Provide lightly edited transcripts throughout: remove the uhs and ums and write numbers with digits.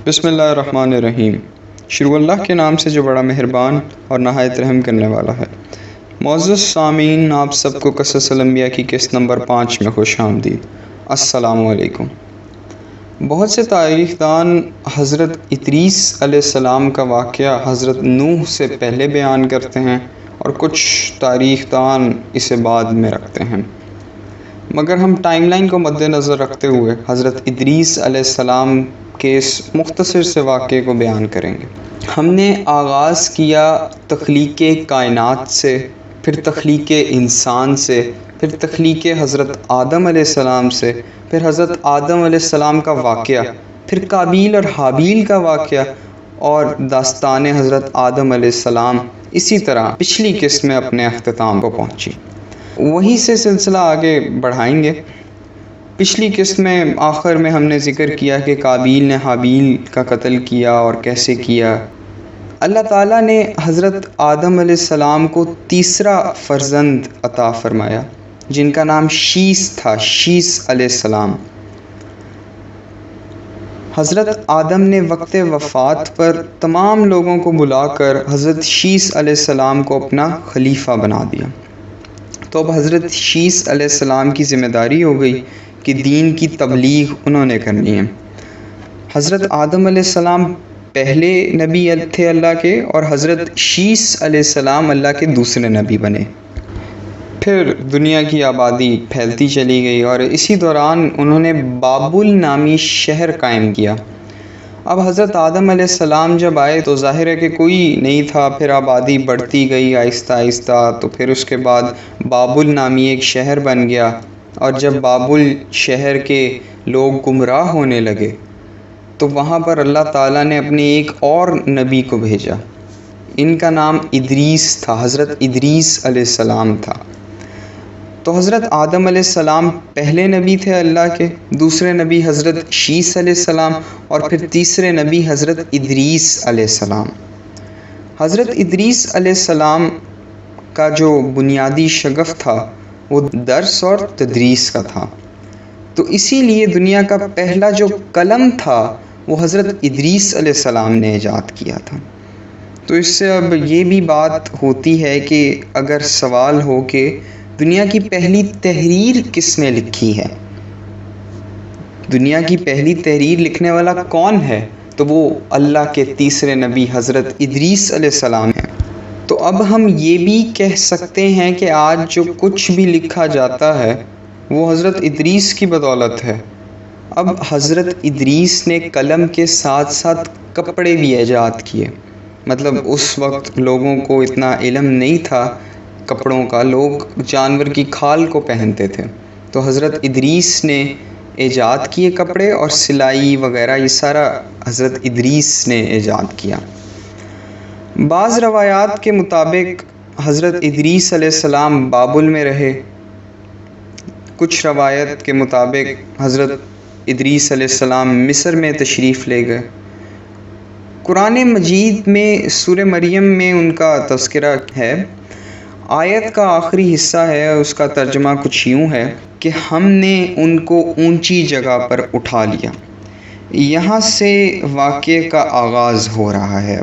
بسم اللہ الرحمن الرحیم۔ شروع اللہ کے نام سے جو بڑا مہربان اور نہایت رحم کرنے والا ہے۔ معزز سامعین، آپ سب کو قصص الانبیاء کی قسط نمبر 5 میں خوش آمدید۔ السلام علیکم۔ بہت سے تاریخ دان حضرت ادریس علیہ السلام کا واقعہ حضرت نوح سے پہلے بیان کرتے ہیں اور کچھ تاریخ دان اسے بعد میں رکھتے ہیں، مگر ہم ٹائم لائن کو مد نظر رکھتے ہوئے حضرت ادریس علیہ السلام کے اس مختصر سے واقعے کو بیان کریں گے۔ ہم نے آغاز کیا تخلیق کائنات سے، پھر تخلیق انسان سے، پھر تخلیق حضرت آدم علیہ السلام سے، پھر حضرت آدم علیہ السلام کا واقعہ، پھر قابیل اور حابیل کا واقعہ اور داستان حضرت آدم علیہ السلام اسی طرح پچھلی قسط میں اپنے اختتام کو پہنچی۔ وہیں سے سلسلہ آگے بڑھائیں گے۔ پچھلی قسط میں آخر میں ہم نے ذکر کیا کہ قابیل نے حابیل کا قتل کیا اور کیسے کیا۔ اللہ تعالیٰ نے حضرت آدم علیہ السلام کو تیسرا فرزند عطا فرمایا جن کا نام شیس تھا، شیس علیہ السلام۔ حضرت آدم نے وقت وفات پر تمام لوگوں کو بلا کر حضرت شیس علیہ السلام کو اپنا خلیفہ بنا دیا۔ تو اب حضرت شیس علیہ السلام کی ذمہ داری ہو گئی کہ دین کی تبلیغ انہوں نے کرنی ہے۔ حضرت آدم علیہ السلام پہلے نبی تھے اللہ کے، اور حضرت شیس علیہ السلام اللہ کے دوسرے نبی بنے۔ پھر دنیا کی آبادی پھیلتی چلی گئی اور اسی دوران انہوں نے بابل نامی شہر قائم کیا۔ اب حضرت آدم علیہ السلام جب آئے تو ظاہر ہے کہ کوئی نہیں تھا، پھر آبادی بڑھتی گئی آہستہ آہستہ، تو پھر اس کے بعد بابل نامی ایک شہر بن گیا، اور جب بابل شہر کے لوگ گمراہ ہونے لگے تو وہاں پر اللہ تعالیٰ نے اپنے ایک اور نبی کو بھیجا۔ ان کا نام ادریس تھا، حضرت ادریس علیہ السلام تھا۔ تو حضرت آدم علیہ السلام پہلے نبی تھے اللہ کے، دوسرے نبی حضرت شیس علیہ السلام، اور پھر تیسرے نبی حضرت ادریس علیہ السلام۔ حضرت ادریس علیہ السلام کا جو بنیادی شغف تھا وہ درس اور تدریس کا تھا، تو اسی لیے دنیا کا پہلا جو قلم تھا وہ حضرت ادریس علیہ السلام نے ایجاد کیا تھا۔ تو اس سے اب یہ بھی بات ہوتی ہے کہ اگر سوال ہو کہ دنیا کی پہلی تحریر کس نے لکھی ہے، دنیا کی پہلی تحریر لکھنے والا کون ہے، تو وہ اللہ کے تیسرے نبی حضرت ادریس علیہ السلام ہیں۔ تو اب ہم یہ بھی کہہ سکتے ہیں کہ آج جو کچھ بھی لکھا جاتا ہے وہ حضرت ادریس کی بدولت ہے۔ اب حضرت ادریس نے قلم کے ساتھ ساتھ کپڑے بھی ایجاد کیے، مطلب اس وقت لوگوں کو اتنا علم نہیں تھا کپڑوں کا، لوگ جانور کی کھال کو پہنتے تھے، تو حضرت ادریس نے ایجاد کیے کپڑے، اور سلائی وغیرہ یہ سارا حضرت ادریس نے ایجاد کیا۔ بعض روایات کے مطابق حضرت ادریس علیہ السلام بابل میں رہے، کچھ روایت کے مطابق حضرت ادریس علیہ السلام مصر میں تشریف لے گئے۔ قرآن مجید میں سورہ مریم میں ان کا تذکرہ ہے۔ آیت کا آخری حصہ ہے، اس کا ترجمہ کچھ یوں ہے کہ ہم نے ان کو اونچی جگہ پر اٹھا لیا۔ یہاں سے واقعے کا آغاز ہو رہا ہے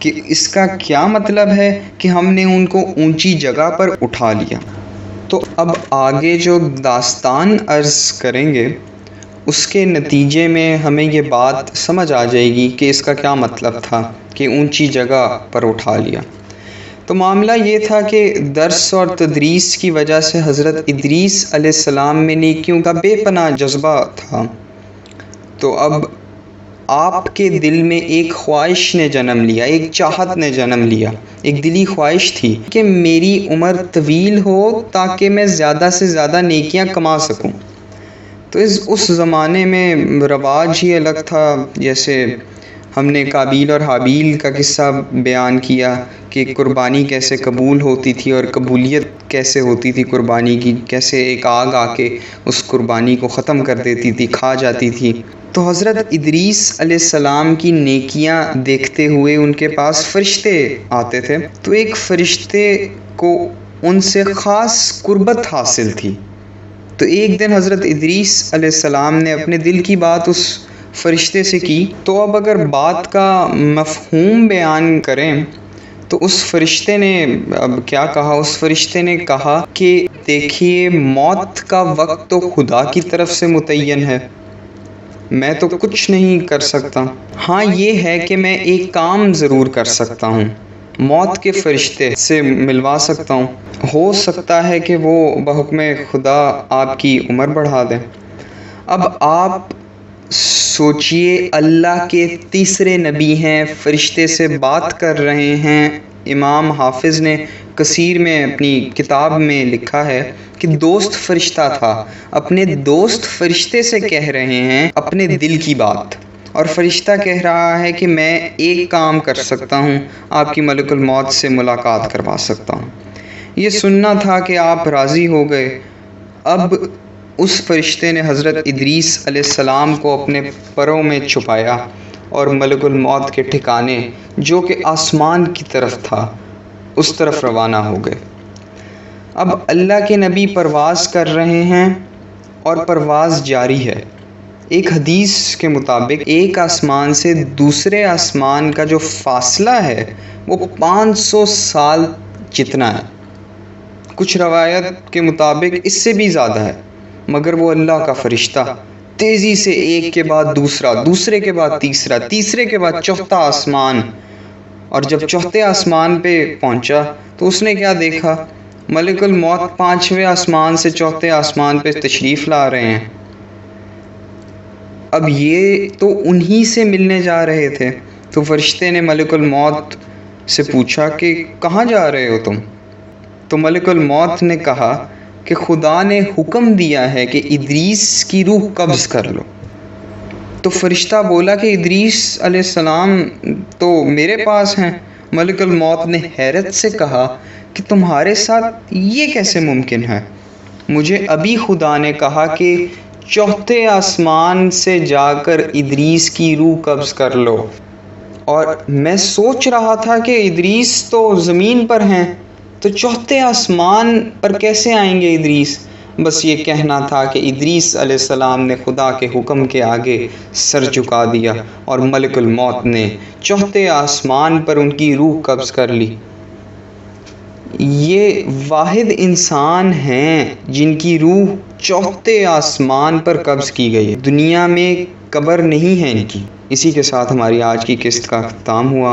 کہ اس کا کیا مطلب ہے کہ ہم نے ان کو اونچی جگہ پر اٹھا لیا۔ تو اب آگے جو داستان عرض کریں گے اس کے نتیجے میں ہمیں یہ بات سمجھ آ جائے گی کہ اس کا کیا مطلب تھا کہ اونچی جگہ پر اٹھا لیا۔ تو معاملہ یہ تھا کہ درس اور تدریس کی وجہ سے حضرت ادریس علیہ السلام میں نیکیوں کا بے پناہ جذبہ تھا۔ تو اب آپ کے دل میں ایک خواہش نے جنم لیا، ایک چاہت نے جنم لیا، ایک دلی خواہش تھی کہ میری عمر طویل ہو تاکہ میں زیادہ سے زیادہ نیکیاں کما سکوں۔ تو اس زمانے میں رواج ہی الگ تھا، جیسے ہم نے قابیل اور حابیل کا قصہ بیان کیا کہ قربانی کیسے قبول ہوتی تھی اور قبولیت کیسے ہوتی تھی قربانی کی، کیسے ایک آگ آ کے اس قربانی کو ختم کر دیتی تھی، کھا جاتی تھی۔ تو حضرت ادریس علیہ السلام کی نیکیاں دیکھتے ہوئے ان کے پاس فرشتے آتے تھے، تو ایک فرشتے کو ان سے خاص قربت حاصل تھی۔ تو ایک دن حضرت ادریس علیہ السلام نے اپنے دل کی بات اس فرشتے سے کی۔ تو اب اگر بات کا مفہوم بیان کریں تو اس فرشتے نے اب کیا کہا؟ اس فرشتے نے کہا کہ دیکھیے، موت کا وقت تو خدا کی طرف سے متعین ہے، میں تو کچھ نہیں کر سکتا۔ ہاں یہ ہے کہ میں ایک کام ضرور کر سکتا ہوں، موت کے فرشتے سے ملوا سکتا ہوں، ہو سکتا ہے کہ وہ بحکم خدا آپ کی عمر بڑھا دیں۔ اب آپ سوچئے، اللہ کے تیسرے نبی ہیں، فرشتے سے بات کر رہے ہیں۔ امام حافظ نے کثیر میں اپنی کتاب میں لکھا ہے کہ دوست فرشتہ تھا، اپنے دوست فرشتے سے کہہ رہے ہیں اپنے دل کی بات، اور فرشتہ کہہ رہا ہے کہ میں ایک کام کر سکتا ہوں، آپ کی ملک الموت سے ملاقات کروا سکتا ہوں۔ یہ سننا تھا کہ آپ راضی ہو گئے۔ اب اس فرشتے نے حضرت ادریس علیہ السلام کو اپنے پروں میں چھپایا اور ملک الموت کے ٹھکانے جو کہ آسمان کی طرف تھا اس طرف روانہ ہو گئے۔ اب اللہ کے نبی پرواز کر رہے ہیں اور پرواز جاری ہے۔ ایک حدیث کے مطابق ایک آسمان سے دوسرے آسمان کا جو فاصلہ ہے وہ 500 سال جتنا ہے، کچھ روایت کے مطابق اس سے بھی زیادہ ہے، مگر وہ اللہ کا فرشتہ تیزی سے ایک کے بعد دوسرا، دوسرے کے بعد تیسرا، تیسرے کے بعد چوتھا آسمان، اور جب چوتھے آسمان پہ پہنچا تو اس نے کیا دیکھا؟ ملک الموت 5ویں آسمان سے چوتھے آسمان پہ تشریف لا رہے ہیں۔ اب یہ تو انہی سے ملنے جا رہے تھے، تو فرشتے نے ملک الموت سے پوچھا کہ کہاں جا رہے ہو تم؟ تو ملک الموت نے کہا کہ خدا نے حکم دیا ہے کہ ادریس کی روح قبض کر لو۔ تو فرشتہ بولا کہ ادریس علیہ السلام تو میرے پاس ہیں۔ ملک الموت نے حیرت سے کہا کہ تمہارے ساتھ یہ کیسے ممکن ہے؟ مجھے ابھی خدا نے کہا کہ چوتھے آسمان سے جا کر ادریس کی روح قبض کر لو، اور میں سوچ رہا تھا کہ ادریس تو زمین پر ہیں، تو چوتھے آسمان پر کیسے آئیں گے ادریس؟ بس یہ کہنا تھا کہ ادریس علیہ السلام نے خدا کے حکم کے آگے سر جھکا دیا اور ملک الموت نے چوتھے آسمان پر ان کی روح قبض کر لی۔ یہ واحد انسان ہیں جن کی روح چوتھے آسمان پر قبض کی گئی ہے، دنیا میں قبر نہیں ہے ان کی۔ اسی کے ساتھ ہماری آج کی قسط کا اختتام ہوا۔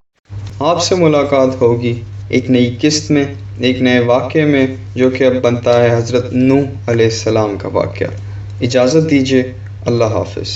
آپ سے ملاقات ہوگی ایک نئی قسط میں، ایک نئے واقعے میں، جو کہ اب بنتا ہے حضرت نوح علیہ السلام کا واقعہ۔ اجازت دیجیے، اللہ حافظ۔